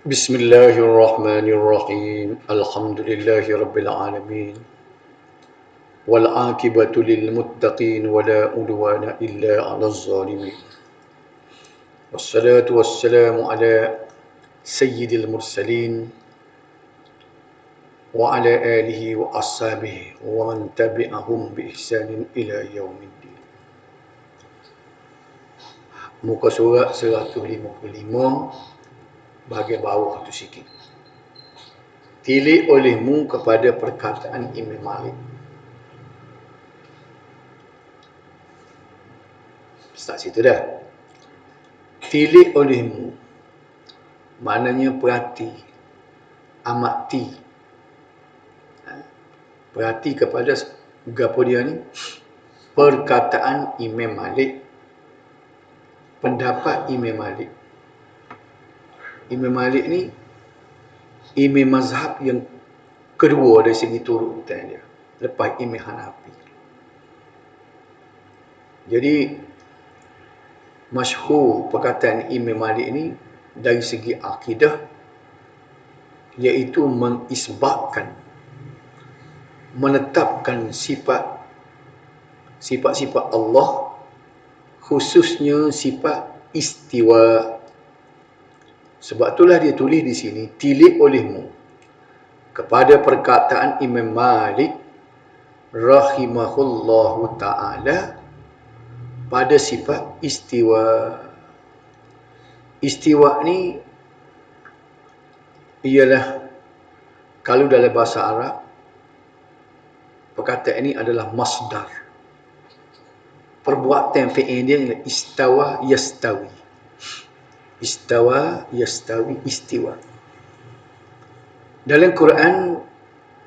Bismillahirrahmanirrahim. Alhamdulillahirabbil wal aqibatu lil muttaqin wala udwana illa 'alal zalimin. Wassalatu wassalamu ala sayyidil mursalin wa ala alihi wa ashabihi wa man tabi'ahum bi ihsanin ila yaumiddin. Muka surat 155 bahagian bawah tu sikit. Tilik olehmu kepada perkataan Imam Malik. Start situ dah. Tilik olehmu, maknanya perhati, amati. Perhati kepada gapo dia ni? Perkataan Imam Malik, pendapat Imam Malik. Imam Malik ni imam mazhab yang kedua dari segi turutan dia, lepas Imam Hanafi. Jadi masyhur perkataan Imam Malik ni dari segi akidah, iaitu mengisbatkan, menetapkan sifat-sifat Allah, khususnya sifat istiwa. Sebab itulah dia tulis di sini, tilik olehmu kepada perkataan Imam Malik rahimahullahu ta'ala pada sifat istiwa. Istiwa ni ialah, kalau dalam bahasa Arab, perkataan ini adalah masdar. Perbuatan fi'il dia ialah istawa yastawi. Istawa yastawi, istiwa. Dalam Quran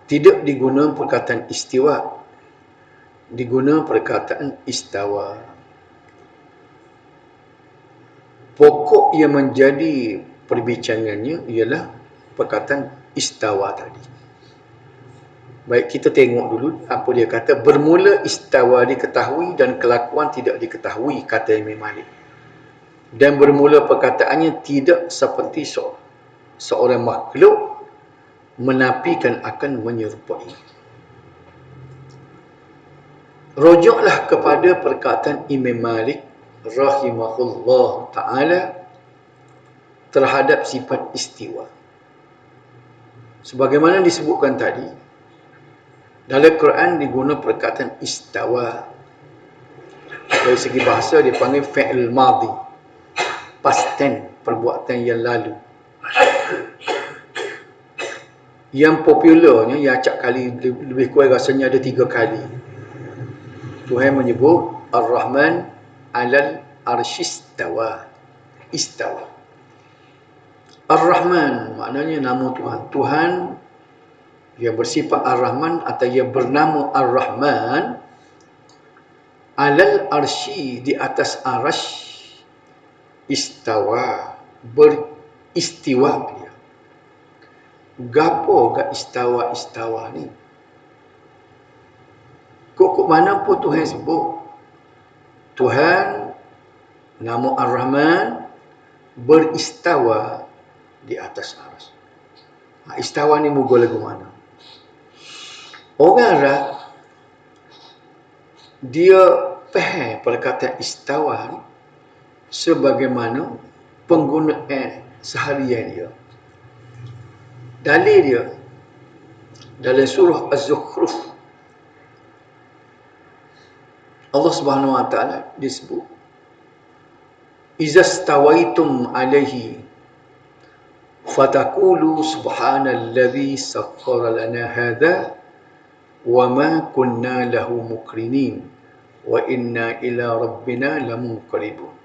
tidak digunakan perkataan istiwa, digunakan perkataan istawa. Pokok yang menjadi perbincangannya ialah perkataan istawa tadi. Baik, kita tengok dulu apa dia kata. Bermula istawa diketahui dan kelakuan tidak diketahui, kata Imam Malik. Dan bermula perkataannya tidak seperti seorang makhluk menafikan akan menyerupai. Rujuklah kepada perkataan Imam Malik rahimahullah ta'ala terhadap sifat istiwa. Sebagaimana disebutkan tadi, dalam Quran digunakan perkataan istawa. Dari segi bahasa dipanggil fi'il madhi, past tense, perbuatan yang lalu. Yang popularnya, yang acap kali lebih kurang rasanya ada 3 kali. Tuhan menyebut Ar-Rahman alal arsyistawa. Istawa. Ar-Rahman maknanya nama Tuhan. Tuhan yang bersifat Ar-Rahman atau yang bernama Ar-Rahman alal arsy, di atas arasy, istawa, beristiwa dia. Gapo gak istawa ni? Kok mana pun Tuhan sebut, Tuhan nama Ar-Rahman beristawa di atas arasy. Istawa ni mugo lagu mana? Orang Arab dia faham perkataan istawa ni sebagaimana penggunaan seharian dia. Dalil dia dalam surah Az-Zukhruf, Allah Subhanahu wa taala disebut, "Izastawaitum alaihi fataqulu subhanalladzi sakhkhara lana hadza wa ma kunna lahu muqrinin wa inna ila rabbina lamunqalibun."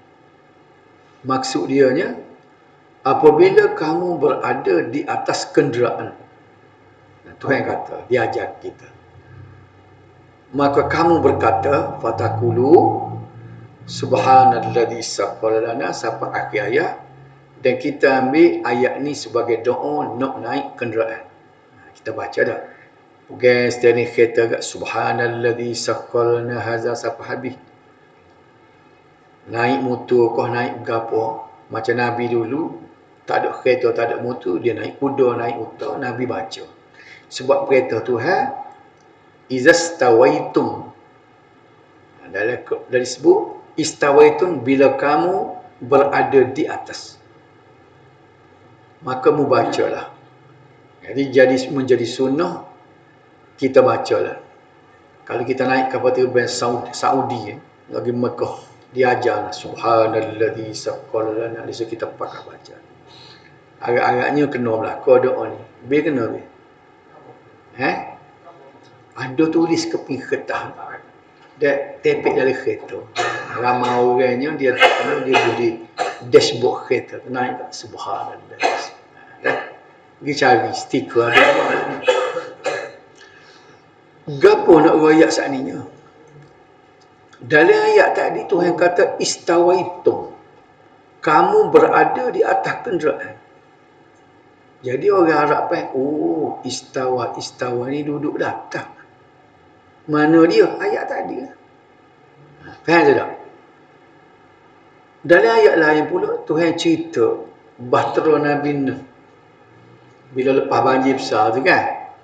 Maksud dianya, apabila kamu berada di atas kenderaan, Tuhan kata, dia ajar kita, maka kamu berkata, fataqulu subhanalladzi sakhkhara lana, sampai akhir ayat. Dan kita ambil ayat ni sebagai doa nak naik kenderaan. Kita baca dah. Bukan steering kereta kat subhanalladzi sakhkhara lana hadza sampai habis. Naik motor kau, naik gapo, macam Nabi dulu Tak ada kereta, tak ada motor, dia naik kuda, naik unta, Nabi baca. Sebab kereta Tuhan, izastawaitum. Dari sebut, istawaitum bila kamu berada di atas. Maka mu bacalah. Jadi menjadi sunnah, kita bacalah. Kalau kita naik kapal terbang Saudi lagi Mekah, diajar subhanalladzi saqqala lana, disuruh kita pakai baca. Agak-agaknya kena belaka doa ni. Biar kena ni. Ada tulis ke pinggir kertas. Dia tepek dari kereta. Ramai orangnya dia di dashboard kereta. Naik subhanallah. Pergi cari stiker ada apa. Gapo nak ayat sakninya? Dalam ayat tadi Tuhan kata istawaitum. Kamu berada di atas kenderaan. Jadi orang Arab istawa ni duduk di atas. Mana dia? Ayat tadi. Faham tak? Dalam ayat lain pula Tuhan cerita bahtera Nabi Nuh bila lepas banjir besar tu kan.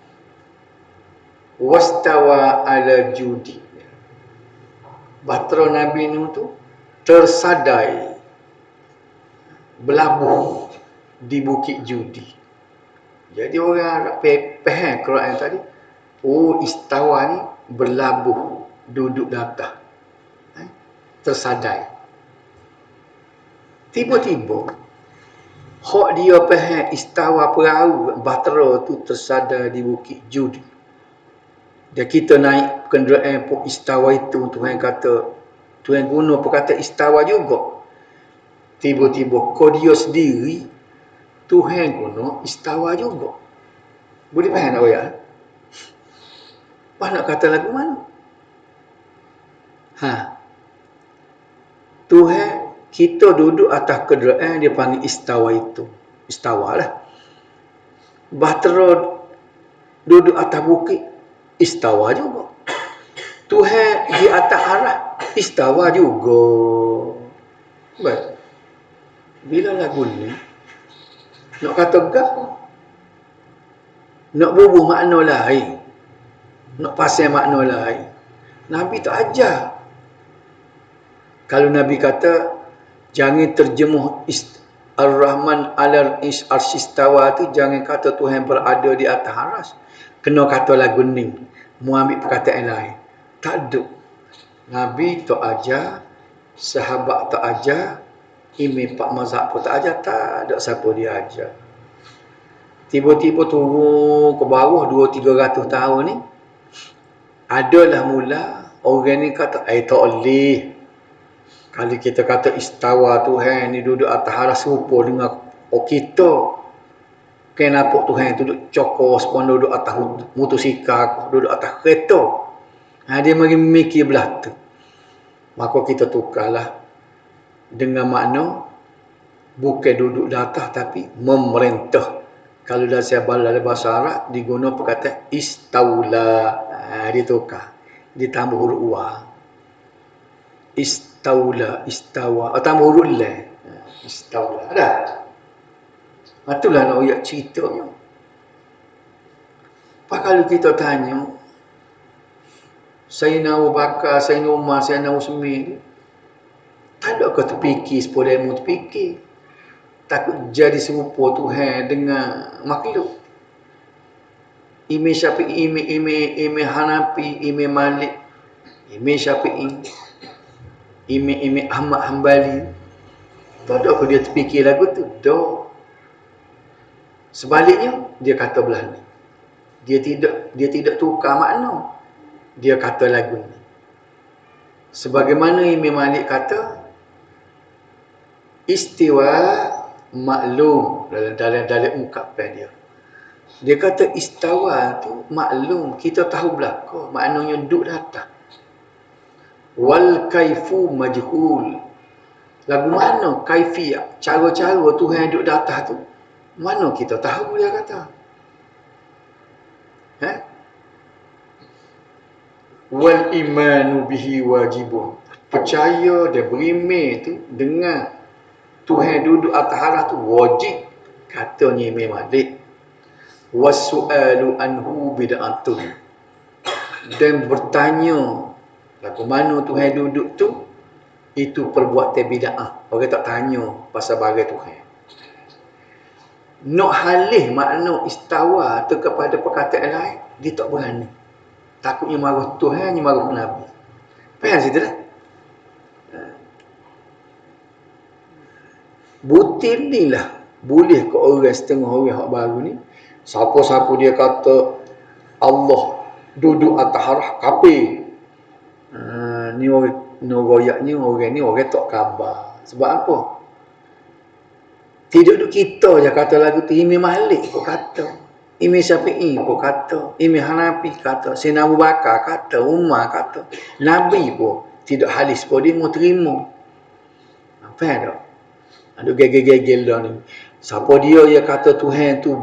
Wastawa ala judi. Bahtera Nabi Nuh tu tersadai berlabuh di Bukit Judi. Jadi orang Arab faham Quran tadi. Istawa ni berlabuh, duduk di atas. Tersadai. Tiba-tiba hak dia faham istawa perahu bahtera tu tersadai di Bukit Judi. Dan kita naik kenderaan pun istawa itu, Tuhan kata, Tuhan guna perkata istawa juga. Tiba-tiba kau dia sendiri, Tuhan guna istawa juga. Boleh faham tak ya? Apa nak kata lagu mana? Tuhan, kita duduk atas kenderaan, dia panggil istawa itu. Istawa lah. Bahtera duduk atas bukit, istawa juga. Tuhan di atas arah, istawa juga. Baik. Bila lagu ni nak kata gap, nak bubuh makna lain, nak pasal makna lain, Nabi tak ajar. Kalau Nabi kata jangan terjemuh Ar-Rahman alal arsistawa tu, jangan kata Tuhan berada di atas aras, kena kata lagu ni, mu ambil perkataan lain. Tak ada. Nabi tak ajar, sahabat tak ajar, imam pak mazhab pun tak ajar, tak ada siapa dia ajar. Tiba-tiba turun ke bawah 200-300 tahun ni, adalah mula orang ni kata tak boleh. Kalau kita kata istawa Tuhan ni duduk atas aras serupa dengan kita, kan nampak Tuhan duduk cokos pun duduk atas motosikal, duduk atas kereta. Dia mari mikir belah tu. Maka kita tukarlah dengan makna bukan duduk di atas tapi memerintah. Kalau dalam bahasa Arab diguna perkataan istaula. Dia tukar. Dia tambah huruf wa. Istaula, istawa. Tambah huruf la. Istaula. Ada? Itulah nak ayat ceritanya. Apa kalau kita tanya, Sayyidina Abu Bakar, Sayyidina Umar, Sayyidina Utsman, tak ada kau terfikir sepuluh ilmu terfikir. Takut jadi serupa Tuhan dengan makhluk. Imam Syafi'i, Imam Hanafi, Imam Malik, Imam Syafi'i, Imam Ahmad Hanbali. Tak ada kau dia terfikir lagu tu. Tak. Sebaliknya, dia kata belah ni. Dia tidak tukar makna. Dia kata lagu ni. Sebagaimana Imam Malik kata, istiwa maklum dalam ungkapan dia. Dia kata istawa tu maklum, kita tahu belaka, maknanya duduk di atas. Wal kaifu majhul. Lagu mana kaifiyah, cara-cara Tuhan duduk di atas tu, mana kita tahu, dia kata. Wal imanu bihi wajibun. Percaya dan beriman tu dengan Tuhan duduk atas arah tu wajib. Katanya Imam Malik, wasu'alu anhu bid'atun. Dan bertanya lagu mana Tuhan duduk tu, itu perbuatan bid'ah. Orang tak tanya pasal bagai Tuhan. Nak halih makna istawa tu kepada perkataan lain, dia tak berani. Takutnya marah Tuhan, marah Nabi. Faham situ dah? Butir ni lah boleh ke orang setengah orang hak baru ni, siapa-siapa dia kata Allah duduk atas arah, kafir. Ni royaknya orang ni orang tak khabar. Sebab apa? Tidak duk kita je kata lagu tu. Imam Malik pun kata, Imam Syafi'i pun kata, Imam Hanafi kata, Sayyidina Abu Bakar kata, Umar kata, Nabi pun tidak halis pun dia mau terima. Faham tak? Ada gegel-gegel dah ni. Siapa dia yang kata Tuhan tu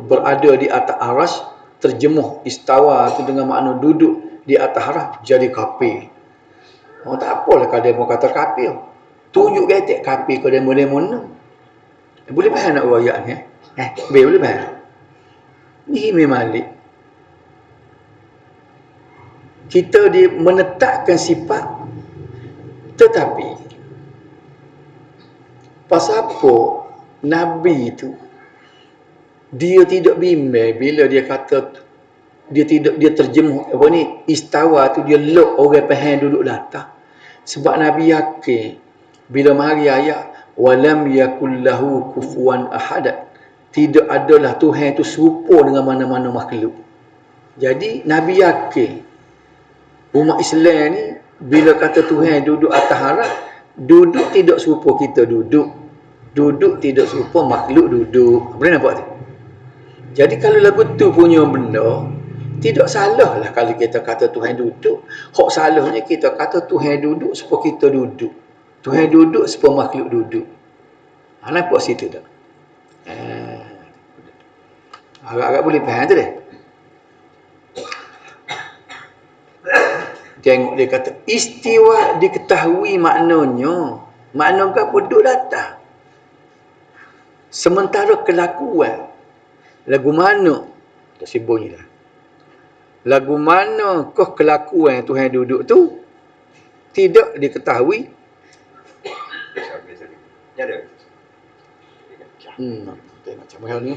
berada di atas aras, terjemuh istawa tu dengan makna duduk di atas aras, jadi kafir. Oh, tak apalah kalau dia mau kata kafir. Tunjuk getek kafir ke demo-demo. Boleh faham nak royak ni? Boleh faham? Ni Imam Malik. Kita menetapkan sifat, tetapi pasal apa Nabi itu dia tidak bimbang bila dia kata dia terjemuh apa ni istawa tu, dia lok orang faham duduk datang. Sebab Nabi yakin bila mari ayat walam yakul lahu kufuwan ahad, tidak adalah Tuhan itu serupa dengan mana-mana makhluk. Jadi Nabi yakin umat Islam ni bila kata Tuhan duduk atas harap, duduk tidak serupa kita duduk. Duduk tidak serupa makhluk duduk. Boleh nampak tu? Jadi kalau lagu tu punya benda, tidak salah lah kalau kita kata Tuhan duduk. Hak salahnya kita kata Tuhan duduk supaya kita duduk. Tuhan duduk supaya makhluk duduk. Nampak situ tak? Agak-agak boleh faham tu dah. Tengok dia kata istiwa diketahui maknanya. Makna apa? Duduk datang. Sementara kelakuan, lagu mana tak sibuk dah. Lagu mana kau kelakuan Tuhan duduk tu tidak diketahui. Tengok macam mana ni.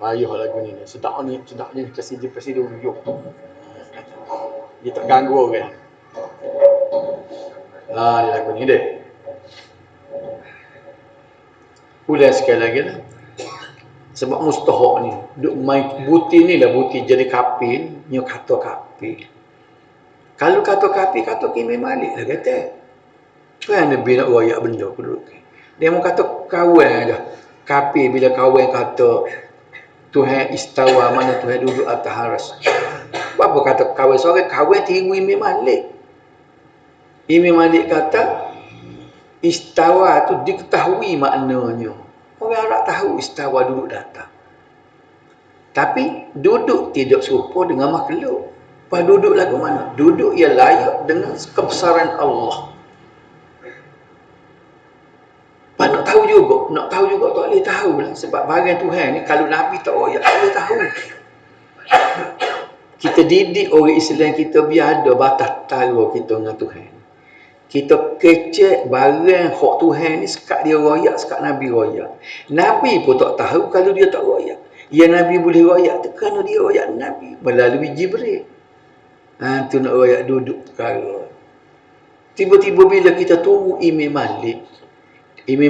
Payah lagu ni. Sedapnya kasih dulu. Dia tak ganggu orang. Ni lagu ni dia. Ulas sekali lagi lah. Sebab mustahak ni duk main buti ni lah, buti jadi kafir, nyo kata kafir. Kalau kata kafir, kata Imam Malik lah kata. Kan Nabi nak royak benda duduk. Dia mau kata kawan dah. Kafir bila kawan kata Tuhan istawa, mana Tuhan duduk atas aras. Apa kata kawan seorang kawan tiru Imam Malik. Imam Malik kata istawa tu diketahui maknanya. Orang Arab tahu istawa duduk datang. Tapi duduk tidak serupa dengan makhluk. Pas duduk lagu mana? Duduk ia layak dengan kebesaran Allah. Pas nak tahu juga tak boleh tahu lah. Sebab bagian Tuhan ni kalau Nabi tak royak tak boleh tahu. Kita didik orang Islam kita biar ada batas tara kita dengan Tuhan. Kita kecek barang hak Tuhan ni sekat dia royak, sekat Nabi royak. Nabi pun tak tahu kalau dia tak royak. Ya Nabi boleh royak tu kerana dia royak Nabi melalui Jibril. Tu nak royak duduk perkara. Tiba-tiba bila kita tunggu Imam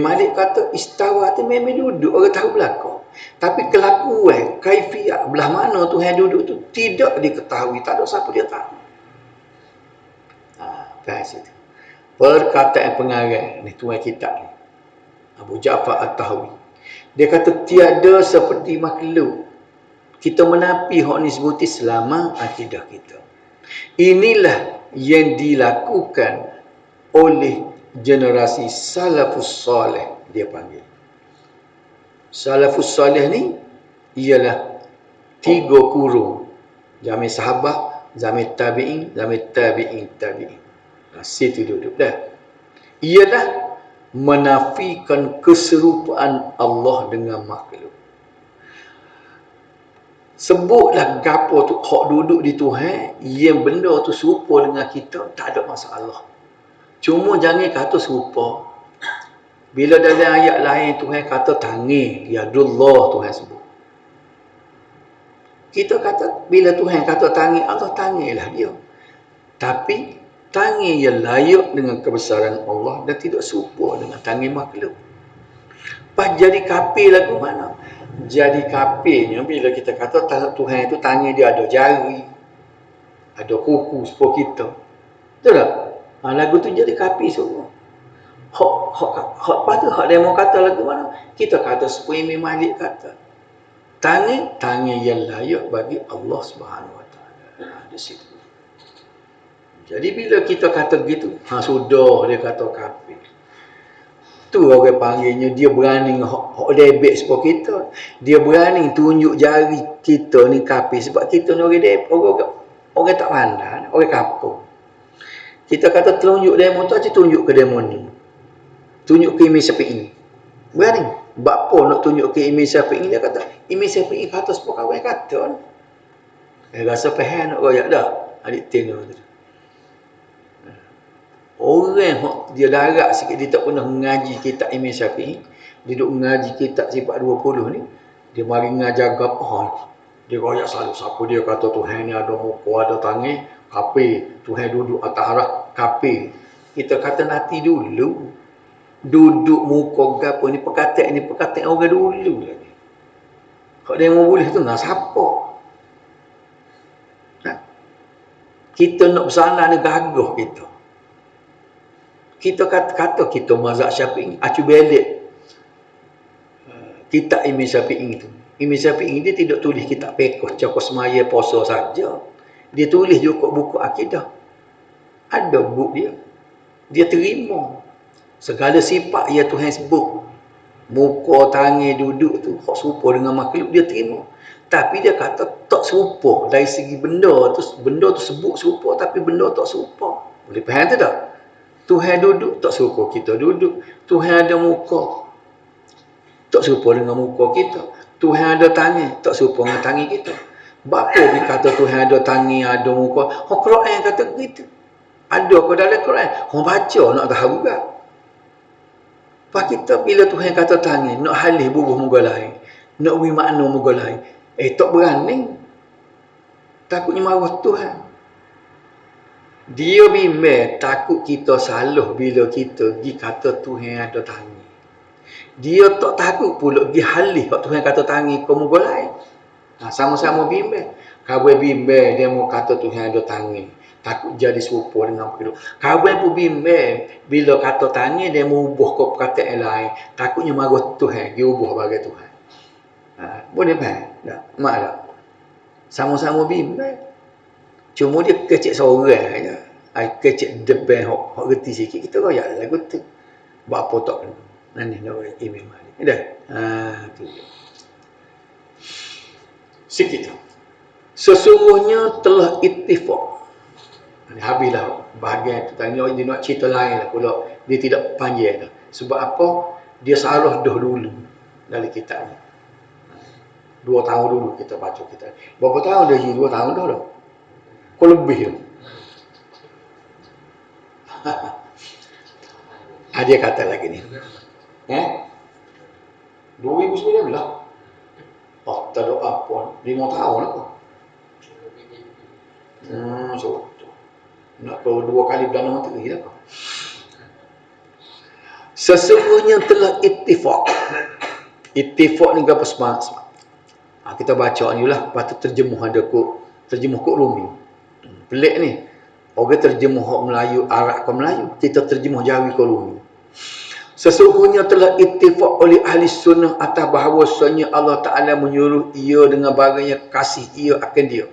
Malik kata istawa tu memang duduk, orang tahu belakang. Tapi kelakuan, kaifiat, belah mana Tuhan duduk tu tidak diketahui, tak ada siapa dia tahu. Faham situ. Perkataan pengarang ni tuan kitab ni Abu Ja'far At-Tahawi, dia kata tiada seperti makhluk kita menapi hak ni sebuti selama akidah kita. Inilah yang dilakukan oleh generasi salafus soleh. Dia panggil salafus soleh ni ialah 3 kurun: zaman sahabat, zaman tabi'in, zaman tabi'in. Situ duduk dah. Ialah menafikan keserupaan Allah dengan makhluk. Sebutlah gapo tu hak duduk di Tuhan, yang benda tu serupa dengan kita, tak ada masalah. Cuma jangan kata serupa. Bila dalam ayat lain Tuhan kata tangan, yadullah Tuhan sebut. Kita kata bila Tuhan kata tangan, Allah tanganlah dia. Tapi tangan yang layak dengan kebesaran Allah dan tidak serupa dengan tangan makhluk. Pas jadi kafir lagu mana? Jadi kafirnya bila kita kata Tuhan itu tangan dia ada jari, ada kuku seperti kita. Betul tak? Lagu tu jadi kafir semua. Hak apa tu? Hak demo kata lagu mana? Kita kata supaya Imam Malik kata. Tangan yang layak bagi Allah Subhanahu Wa Taala. Di situ. Jadi bila kita kata gitu, sudah dia kata kafir. Tu orang panggilnya dia berani hak debek sebab kita. Dia berani tunjuk jari kita ni kafir sebab kita ni orang debek, orang tak pandai, orang kampung. Kita kata tunjuk demo tu aja, tunjuk ke demo ni. Tunjuk ke Imam Syafi'i. Berani. Bapa nak tunjuk ke Imam Syafi'i, dia kata Imam Syafi'i kata sebab kawan kata. Rasa faham nak royak dah. Adik tengok tu. Orang dia darat sikit, dia tak pernah mengaji kitab Imam Syafi'i, dia duduk mengaji kitab sifat 20 ni, dia mari mengajar gapah. Dia royak selalu, siapa dia kata Tuhan ni ada muka, ada tangan, kafir. Tuhan duduk atas arah, kafir. Kita kata nanti dulu. Duduk muka gapo ni, perkataan orang dulu lagi. Kalau dia mau boleh tu, nak siapa? Kita nak bersandar ni gagah kita. Kita kata kita mazhab Syafi'i, acu belik kitab Imam Syafi'i itu. Imam Syafi'i dia tidak tulis kitab fiqh, cakap semaya puasa saja. Dia tulis juga buku akidah. Ada buku dia. Dia terima segala sifat yang Tuhan sebut. Muka, tangan, duduk tu hak serupa dengan makhluk, dia terima. Tapi dia kata tak serupa dari segi benda tu sebut serupa, tapi benda tak serupa. Boleh faham tu tak? Tuhan duduk tak serupa kita duduk. Tuhan ada muka tak serupa dengan muka kita. Tuhan ada tangan tak serupa dengan tangan kita. Bapa dia kata Tuhan ada tangan, ada muka. Quran kata begitu. Ada ke dalam Quran? Orang baca nak tahu juga. Pak kita bila Tuhan kata tangan, nak halih bubuh muka lain, nak beri makna muka lain, tak berani. Takutnya marah Tuhan. Dia bimbang takut kita salah bila kita pergi kata Tuhan ada tangan. Dia tak takut pula pergi halih kalau Tuhan kata tangan ke muka lain. Sama-sama bimbang. Kawan bimbang dia mau kata Tuhan ada tangan, takut jadi serupa dengan makhluk. Kawan pun bimbang bila kata tangan dia mau ubah ke perkataan lain, takutnya marah Tuhan, dia ubah bagi Tuhan. Boleh faham? Tak? Mak tak? Sama-sama bimbang. Cuma dia kecil seorang aja. Kecil depan hok reti sikit, kita royak lagu tu. Buat apa tak kena. Nanti nak royak Imam Malik. Dah. Tu. Sikit. Sesungguhnya telah ittifaq. Habislah bahagian tu. Tanya dia nak cerita lain lah pula. Dia tidak panjang dah. Sebab apa? Dia salah dah dulu dalam kitab ni. 2 tahun dulu kita baca kitab. Berapa tahun dah? 2 tahun dah dah. Kau lebih tu. Dia kata lagi ni. 2019. Tak ada apa. 5 tahun apa. So. Nak kau 2 kali Perdana Menteri dah kau. Sesungguhnya telah ittifaq. Ittifaq ni apa semak? Kita baca ni lah. Lepas tu terjemuh ada kod. Terjemuh kod Rumi. Pelik ni. Orang terjemuh Melayu, Arab ke Melayu. Kita terjemuh Jawi ke Rumi. Sesungguhnya telah ittifaq oleh ahli sunnah atas bahawasanya Allah Ta'ala menyuruh ia dengan barang yang kasih ia akan dia.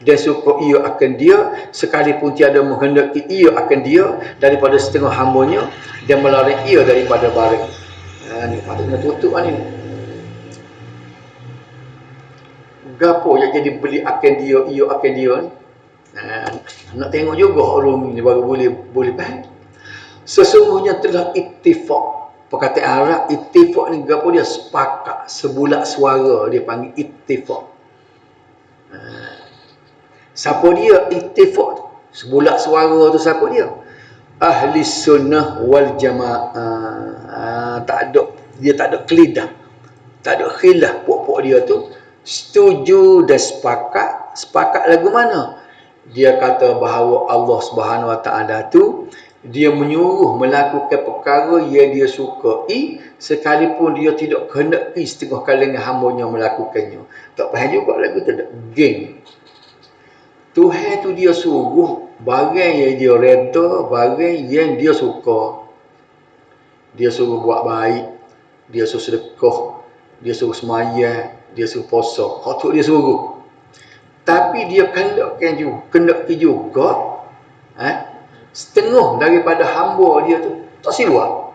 Dan suka ia akan dia, sekalipun tiada menghendaki ia akan dia daripada setengah hambanya, dan melarang ia daripada barang. Ni patutnya tutup ni. Gapo yang jadi beli akan dia, ia akan dia ni. Nak tengok juga orang ni baru boleh faham. Sesungguhnya telah ittifaq. Perkataan Arab ittifaq ni gapo dia? Sepakat, sebulat suara dia panggil ittifaq. Siapa dia ittifaq tu? Sebulat suara tu siapa dia? Ahli sunnah wal jamaah. Dia tak ada kelidah, tak ada khilaf. Pokok dia tu setuju dan sepakat lagu mana? Dia kata bahawa Allah Subhanahu Wa Taala tu dia menyuruh melakukan perkara yang dia sukai, sekalipun dia tidak kehendaki setengah kalangan hamba-Nya melakukannya. Tak faham juga lagu tu tak? Geng. Tuhan tu dia suruh barang yang dia reda, barang yang dia suka. Dia suruh buat baik, dia suruh sedekah, dia suruh semayang, dia suruh puasa. Hak tu dia suruh. Tapi dia kendaki juga setengah daripada hamba dia tu tak siwak.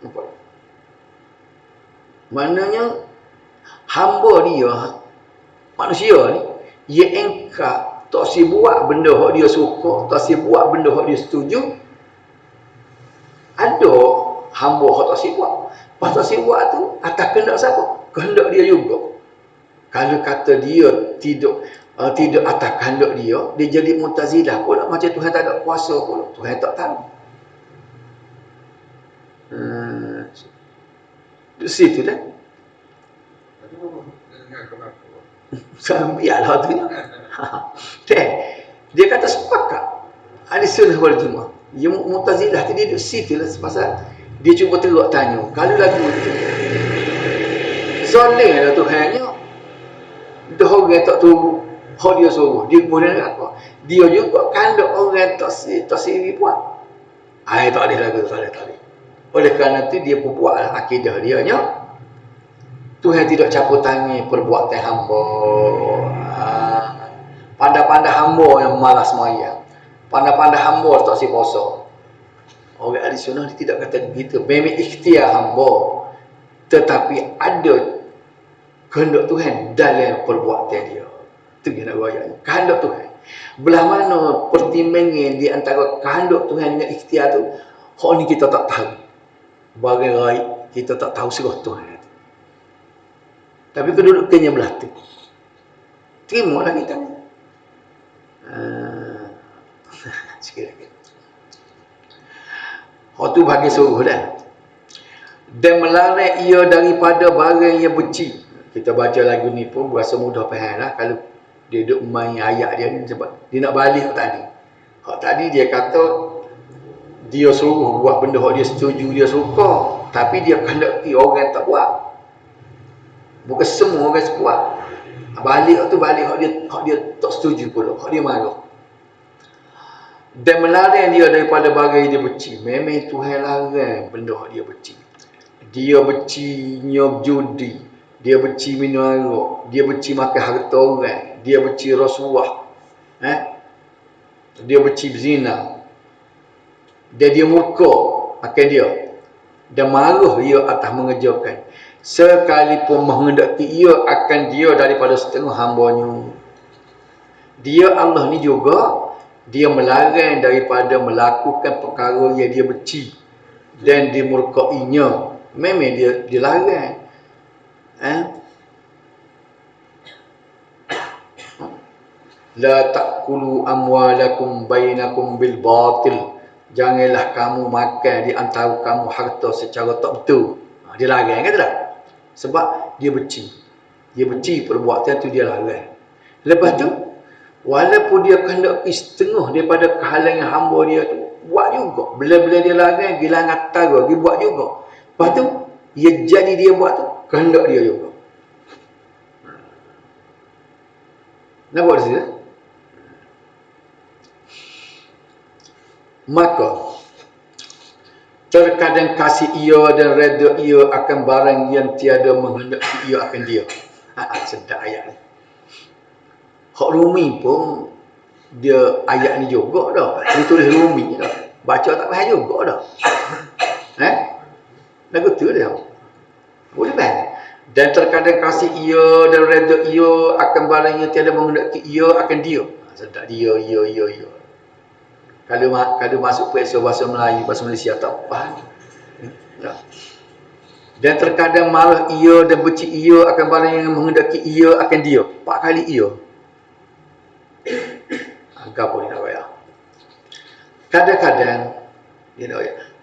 Nampak? Maknanya hamba dia, manusia ni, dia engkar tak si buat benda hak dia suka, tak si buat benda hak dia setuju. Ada hamba hak tak si buat. Pas tak si buat tu atas kehendak siapa? Kehendak dia juga. Kalau kata dia tidak atas kehendak dia jadi Mu'tazilah pula, macam Tuhan tak ada kuasa pula. Tuhan tak tahu. Di situ dah. Biarlah tu. Dia kata sepakat. Ahli sunnah wal jamaah. Dia Mu'tazilah tadi di situ lah, pasal dia cuba teruk tanya. Kalau lagu tu zalim lah Tuhannya. Dah orang tak tahu hak dia suruh. Dia kemudian apa? Dia juga kandak orang tak siri buat. Tak boleh lagu tu, tak boleh. Oleh kerana itu dia buat akidah dia nya Tuhan tidak caput tangan perbuatan hamba. Pandai-pandai hamba yang malas sembahyang, pandai-pandai hamba tak si puasa. Orang ahli sunnah dia tidak kata begitu. Memang ikhtiar hamba, tetapi ada kehendak Tuhan dalam perbuatan dia. Itu dia nak ayat. Kehendak Tuhan. Belah mana pertimbangan di antara kehendak Tuhan dengan ikhtiar tu, hak ni kita tak tahu. Bagai raib, kita tak tahu serah Tuhan. Tapi kedudukannya belah tu. Terimalah kita. Sikit lagi. Hak tu bagi suruh dah. Dan melarang ia daripada barang yang benci. Kita baca lagu ni pun berasa mudah faham lah. Kalau dia duduk main ayat dia ni, sebab dia nak balik hak tadi. Hak tadi dia kata dia suruh buat benda hak dia setuju, dia suka, tapi dia kehendaki orang tak buat. Bukan semua orang sebuat. Balik hak dia tak setuju pula, hak dia marah. Dan melarang dia daripada barang dia benci. Memang Tuhan larang benda hak dia benci. Dia benci nyob judi, dia benci minum arak, dia benci makan harta orang, dia benci rasuah, dia benci berzina, dan dia murka akan dia, dan marah ia atas mengerjakan, sekalipun menghendaki ia akan dia daripada setengah hamba-Nya. Dia Allah ni juga dia melarang daripada melakukan perkara yang dia benci dan dimurkainya. Memang dia larang. La ta'kulu amwalakum bainakum bil batil. Janganlah kamu makan di antara kamu harta secara tak betul. Dia larang kata tak? Sebab dia benci. Dia benci perbuatan tu, dia larang. Lepas tu, walaupun dia kehendaki setengah daripada kehalangan hamba dia tu, buat juga. Bila-bila dia larang, gilang atara, dia buat juga. Lepas tu, jadi dia buat tu, kehendak dia juga. Nampak di sini? Maka terkadang kasih ia dan reda ia akan barang yang tiada menghendaki ia akan dia. Sedap ayat ni. Hak Rumi pun dia ayat ni juga dah. Dia tulis Rumi dah. Baca tak faham juga dah. Lagu tu dia. Boleh faham? Dan terkadang kasih ia dan reda ia akan barang yang tiada menghendaki ia akan dia. Sedap dia. Kalau masuk periksa bahasa Melayu, bahasa Malaysia tak faham. Ya. Dan terkadang marah ia dan benci ia akan barang yang menghendaki ia akan dia. 4 kali ia. Agak pun nak bayar. Kadang-kadang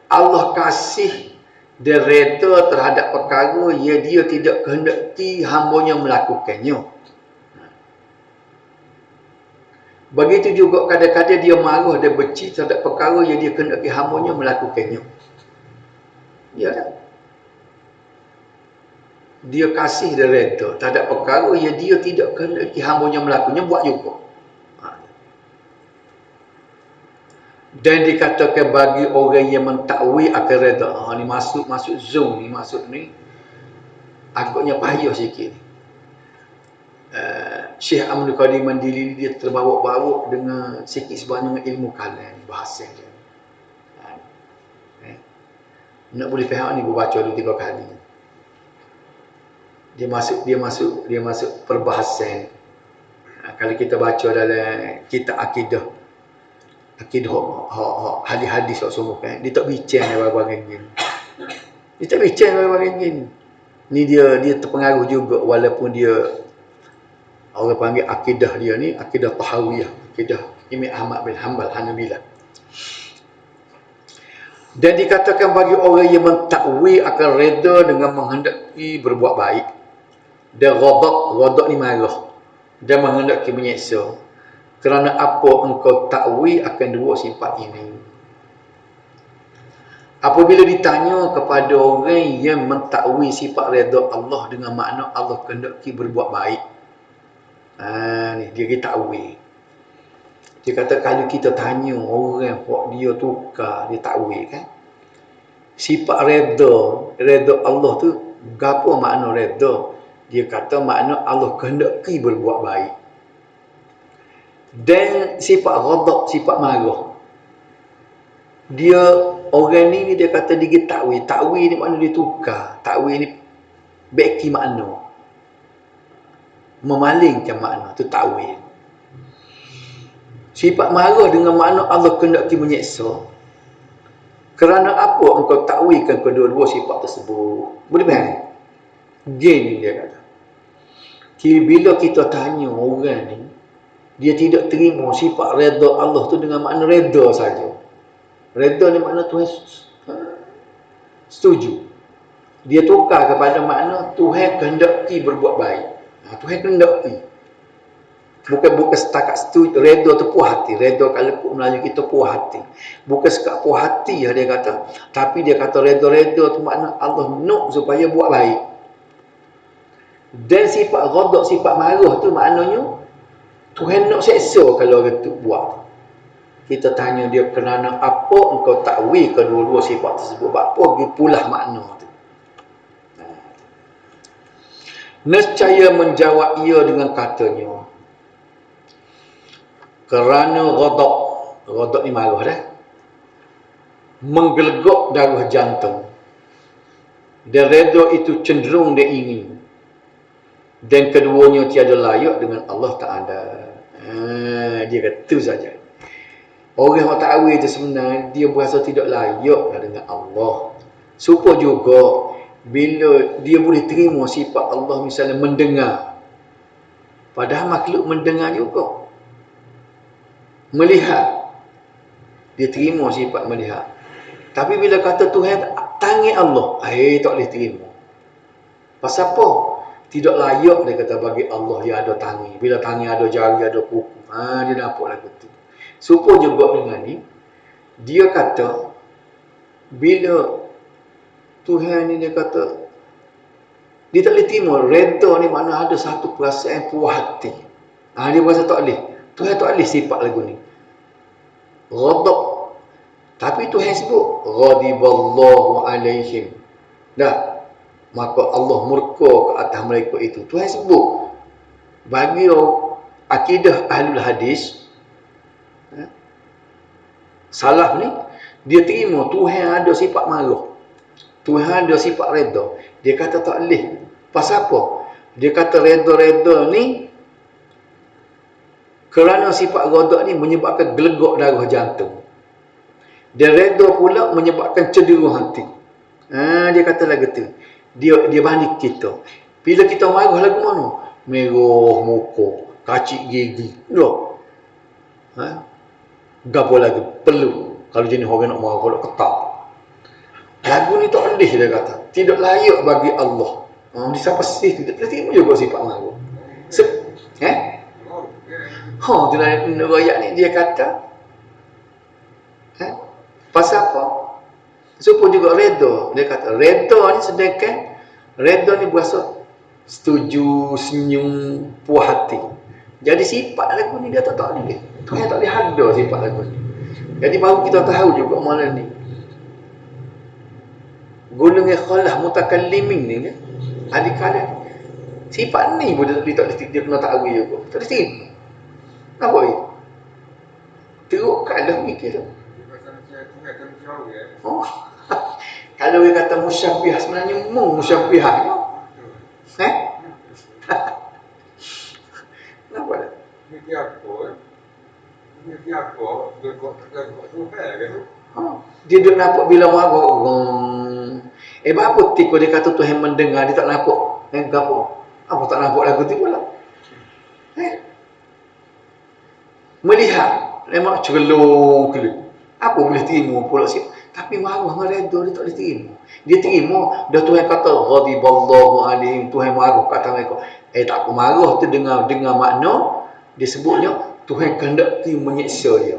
Allah kasih dia reda terhadap perkara yang dia tidak kehendaki hamba-Nya melakukannya. Begitu juga kadang-kadang dia marah dan benci terhadap perkara yang dia kehendaki hamba-Nya melakukannya. Ya tak? Dia kasih dan reda terhadap perkara yang dia tidak kehendaki hamba-Nya melakukannya, buat juga. Dan dikatakan bagi orang yang mentakwil akan reda. Ni masuk zoom ni, masuk ni agaknya payah sikit. Syekh Abdul Qadir Mandili dia terbawa-bawa dengan sikit sebanyak dengan ilmu kalam bahasa dia. Nak boleh faham ni baca 2-3 kali. Dia masuk perbahasan. Kalau kita baca dalam kitab akidah hadis-hadis semua kan, dia tak bincang bahagian gini. Dia tak bincang bahagian gini. Ni dia terpengaruh juga walaupun dia orang panggil akidah dia ni akidah Tahawiyah, akidah Imam Ahmad bin Hanbal Hanabilah. Dan dikatakan bagi orang yang mentakwil akan reda dengan menghendaki berbuat baik. Dan ghadab ni marah. Dan menghendaki menyeksa. Kerana apa engkau takwil akan 2 sifat ini. Apabila ditanya kepada orang yang mentakwil sifat reda Allah dengan makna Allah kehendaki berbuat baik. Ni dia takwil. Dia kata kalau kita tanya orang kok dia tukar, dia takwil kan. Sifat reda Allah tu gapo makna reda? Dia kata makna Allah kehendaki berbuat baik. Dan sifat ghadab, sifat marah. Dia orang ni dia kata dia takwil. Takwil ni makna dia tukar. Takwil ni beki makna. Memalingkan makna tu takwil. Sifat marah dengan makna Allah kehendaki menyeksa. Kerana apa engkau takwilkan kedua-dua sifat tersebut? Boleh faham? Gini dia kata. Bila kita tanya orang ni, dia tidak terima sifat reda Allah tu dengan makna reda saja. Reda ni makna Tuhan setuju. Dia tukar kepada makna Tuhan kehendaki berbuat baik. Tuhan kehendaki. Bukan setakat setuju. Reda tu puas hati. Reda kalau Melayu kita puas hati. Bukan setakat puas hati dia kata. Tapi dia kata reda-reda tu makna Allah nak supaya buat baik. Dan sifat ghadab, sifat marah tu maknanya Tuhan nak seksa kalau orang tu buat. Kita tanya dia kerana apa engkau takwil kedua-dua sifat tersebut. Apa pulah makna tu. Nescaya menjawab ia dengan katanya. Kerana ghadab ni marah dah. Menggelegok darah jantung. Dan reda itu cenderung dia ingin. Dan keduanya tiada layak dengan Allah Ta'ala. Dia kata itu saja. Orang yang takwil itu sebenarnya dia berasa tidak layak dengan Allah. Supaya juga bila dia boleh terima sifat Allah misalnya mendengar. Padahal makhluk mendengar juga. Melihat. Dia terima sifat melihat. Tapi bila kata Tuhan tangan Allah, tak boleh terima. Pasal apa? Tidak layak dia kata bagi Allah yang ada tangan. Bila tangan ada jari, ada kuku. Dia nampak lagu tu. Supaya juga dengan ni, dia kata, bila Tuhan ni dia kata, dia tak boleh terima. Reda ni makna ada satu perasaan puas hati. Dia berasa tak boleh. Tuhan tak boleh sifat lagu ni. Ghadab. Tapi Tuhan sebut, ghadiballahu alaihim. Dah. Maka Allah murka ke atas mereka itu. Tuhan sebut. Bagi akidah ahlul hadis, salaf ni, dia terima Tuhan ada sifat marah. Tuhan ada sifat reda. Dia kata tak boleh. Pasal apa? Dia kata reda-reda ni, kerana sifat ghadab ni menyebabkan gelegak darah jantung. Dia redha pula menyebabkan cedera hati. Dia kata lagu tu. Dia banding kita. Bila kita marah lagu mana? Merah muka, kacik gigi. Loh. Gapo lagi? Perlu. Kalau jenis orang nak marah, kalau ketak. Lagu ni tak boleh, dia kata. Tidak layak bagi Allah. Di siapa sih? Tidak terima juga sifat marah. Dia ayat ni dia kata. Pasal apa? Supaya juga redha. Dia kata redha ni sedangkan redha ni berasa setuju, senyum, puas hati. Jadi sifat lagu ni dia tak boleh. Tuhan tak boleh ada sifat lagu ni. Jadi baru kita tahu juga mana ni. Golongan khalah mutakallimin ni kan. Adik-adik sifat ni pun dia kena tahu juga. Tak boleh terima. Apa ni? Terukkanlah mikir tu. Oh. Kalau dia kata musyabbih sebenarnya musyabbihahnya. Kenapa dah? Dia duduk nampak bila marah. Apa tiku dia kata Tuhan mendengar, dia tak nampak. Apa tak nampak lagu tu pula? Melihat, memang celung-celung. Apa boleh terima pula sih? Tapi marah dengan redha dia tak boleh terima. Dia terima, dah Tuhan kata ghadiballahu alaihim, Tuhan marah kata mereka. Tak apa marah tu dengar makna dia sebutnya Tuhan kehendaki menyiksa dia.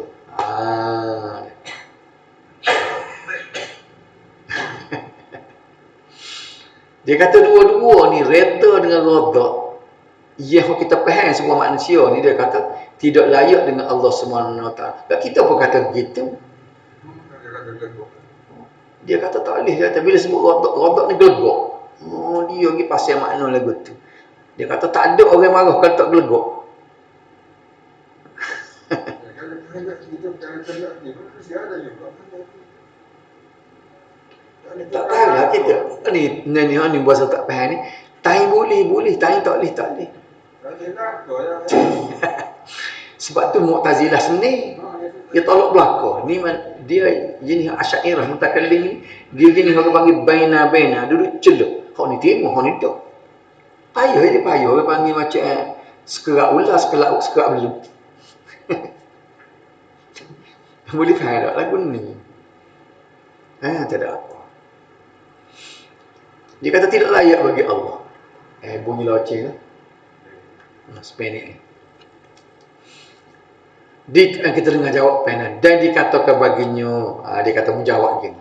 Dia kata dua-dua ni redha dengan ghadab. Kita faham semua manusia ni, dia kata tidak layak dengan Allah SWT. Tak kita pun kata begitu. Dia kata tak boleh. Dia kata bila sebut ghadab ni gelegak. Dia pergi pasal makna lagu tu. Dia kata tak ada orang marah kalau tak gelegak. Tak tahu lah kita. Ni bahasa tak faham ni. Tahi boleh, tahi tak boleh. Sebab tu Mu'tazilah sendiri dia tolak belakang. Ni dia jenis Asy'ariyah mutakallim ni, dia jenis orang panggil baina duduk celah. Hak ni terima, hak ni tak. Payah orang panggil macam sekerak ular, sekerak belut. Boleh faham tak lagu ni? Tak ada apa. Dia kata tidak layak bagi Allah. Bunyi loceng lah. Sepenik ni. Kita dengar jawab penan. Dan dikatakan baginya, dia kata menjawab gini.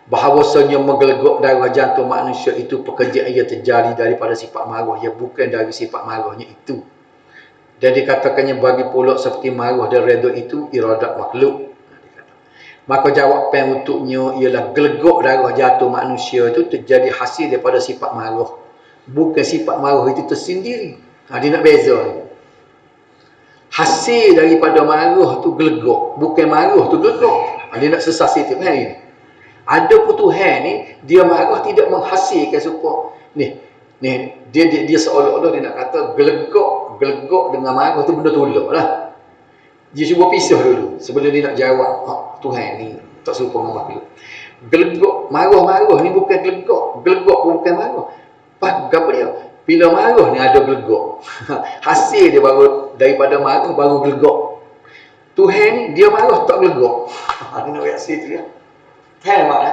Bahawasanya menggelegak darah jantung manusia itu pekerjaan ia terjadi daripada sifat marah. Ia bukan dari sifat marahnya itu. Dan dikatakannya bagi pula seperti marah dan redha itu iradat makhluk. Maka jawapan untuknya ialah gelegak darah jantung manusia itu terjadi hasil daripada sifat marah. Bukan sifat marah itu tersendiri. Dia nak beza ni. Hasil daripada marah tu gelegak. Bukan marah tu gelegak. Dia nak sesat situ. Ada pun Tuhan ni, dia marah tidak menghasilkan supaya dia seolah-olah dia nak kata gelegak dengan marah tu benda tolak lah. Dia cuba pisah dulu sebelum dia nak jawab Tuhan ni tak serupa dengan makhluk. Gelegak, marah ni bukan gelegak pun bukan marah. Apa dia? Bila marah ni ada gelegak. Hasil dia baru daripada marah baru gelegak. Tuhan ni dia marah tak gelegak. Dia nak reaksi tu ya. Kan mak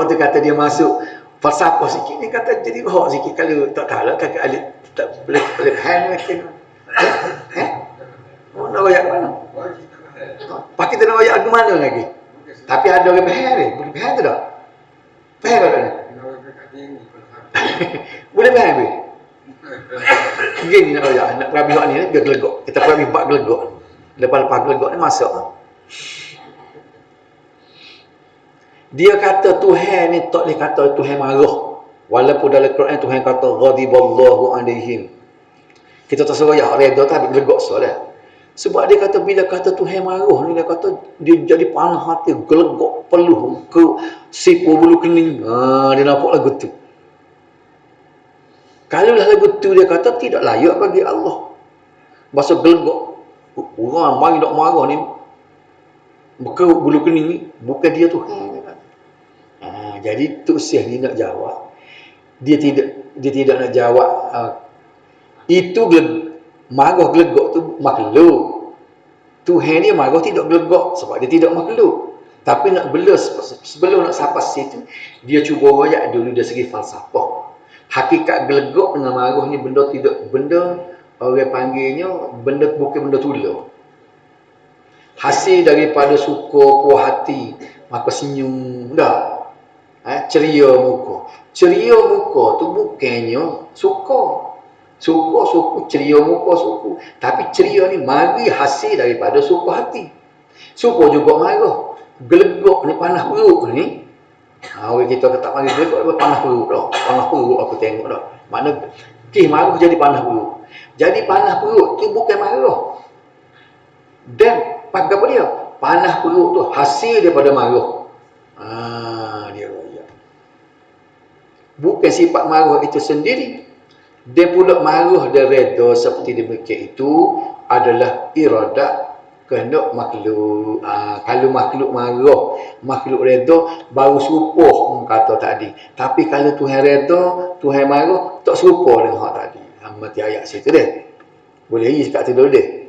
tu kata dia masuk falsafah sikit, dia kata jadi hak sikit kalau tak tahu lah kakak alik tak boleh faham macam nak royak mana? Pak kita nak royak ke mana lagi? Tapi ada orang faham ni, boleh faham tu tak? Faham tak ni? Boleh faham ni? Gini nak royak, nak perabi hak ni biar gelegak. Kita perabi bak gelegak. Lepas gelegak ni masuk. Dia kata Tuhan ni tak boleh kata Tuhan marah. Walaupun dalam Quran Tuhan kata ghadiballahu alaihim. Kita tak suruh ya redha tapi gelegak solah. Sebab dia kata bila kata Tuhan marah ni, dia kata dia jadi panas hati, gelegak, peluh ke sipu bulu kening. Dia nampak lagu tu. Kalau lah lagu tu dia kata tidak layak bagi Allah. Bahasa gelegak. Orang mari nak marah ni Berkerut bulu kening ni, bukan dia Tuhan. Jadi Tok Syekh ni nak jawab, dia tidak nak jawab itu marah gelegak tu makhluk. Tuhan dia marah tidak gelegak sebab dia tidak makhluk. Tapi nak bela sebelum nak sampai situ, dia cuba royak dulu dari segi falsafah. Hakikat gelegak dengan marah ni benda orang panggilnya benda bukan benda tula. Hasil daripada suka puas hati, maka senyum dah. Ceria muka. Ceria muka tu bukannya suka. Suku, ceria muka suku. Tapi ceria ni mari hasil daripada suka hati. Suka juga marah. Gelegak ni panas perut ni. Orang kita kata mari gelegak dia panas perut dah. Panas perut aku tengok dah. Mana marah jadi panas perut. Jadi panas perut tu bukan marah. Dan apa dia? Panas perut tu hasil daripada marah. Dia royak. Bukan sifat marah itu sendiri. Dia pula marah dan reda seperti demikian itu adalah iradat kehendak makhluk. Kalau makhluk marah, makhluk reda baru serupa kata tadi. Tapi kalau Tuhan reda, Tuhan marah tak serupa dengan hak tadi. Mati ayat situ deh. Boleh lagi cakap tu dulu deh.